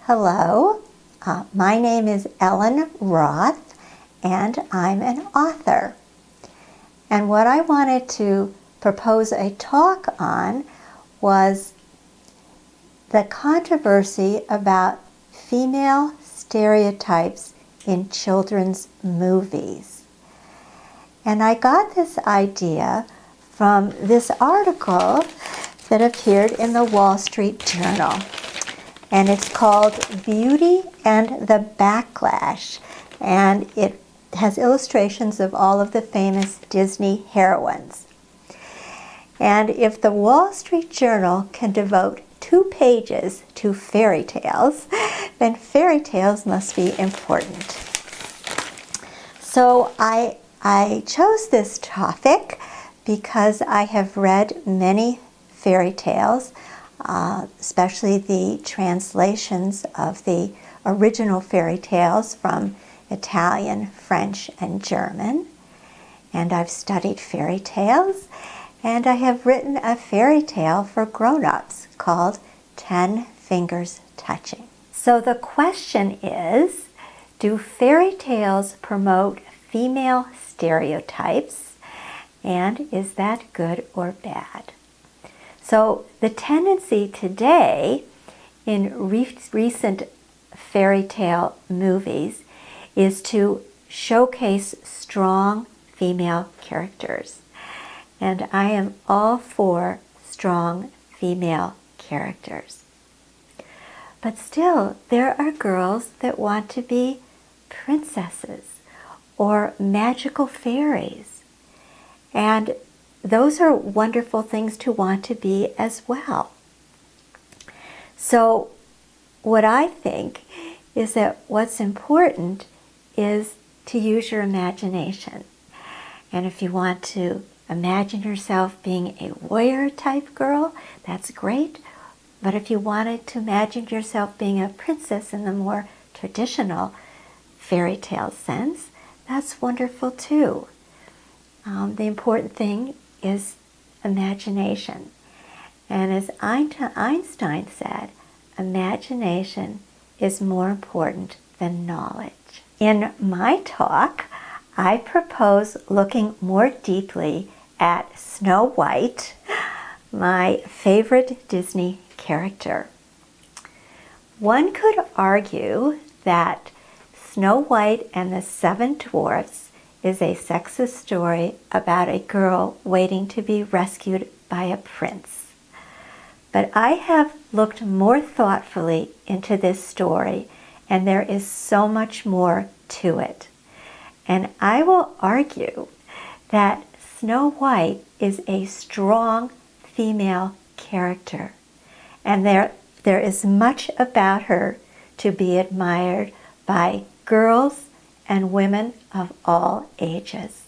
Hello, my name is Ellen Roth, and I'm an author. And what I wanted to propose a talk on was the controversy about female stereotypes in children's movies. And I got this idea from this article that appeared in the Wall Street Journal. And it's called Beauty and the Backlash. And it has illustrations of all of the famous Disney heroines. And if the Wall Street Journal can devote 2 pages to fairy tales, then fairy tales must be important. So I chose this topic because I have read many fairy tales, especially the translations of the original fairy tales from Italian, French, and German. And I've studied fairy tales, and I have written a fairy tale for grown-ups called 10 Fingers Touching. So the question is, do fairy tales promote female stereotypes, and is that good or bad? So the tendency today in recent fairy tale movies is to showcase strong female characters. And I am all for strong female characters. But still, there are girls that want to be princesses or magical fairies. And those are wonderful things to want to be as well. So what I think is that what's important is to use your imagination. And if you want to imagine yourself being a warrior type girl, that's great. But if you wanted to imagine yourself being a princess in the more traditional fairy tale sense, that's wonderful too. The important thing is imagination. And as Einstein said, imagination is more important than knowledge. In my talk, I propose looking more deeply at Snow White, my favorite Disney character. One could argue that Snow White and the 7 Dwarfs is a sexist story about a girl waiting to be rescued by a prince. But I have looked more thoughtfully into this story, and there is so much more to it. And I will argue that Snow White is a strong female character, and there is much about her to be admired by girls and women of all ages.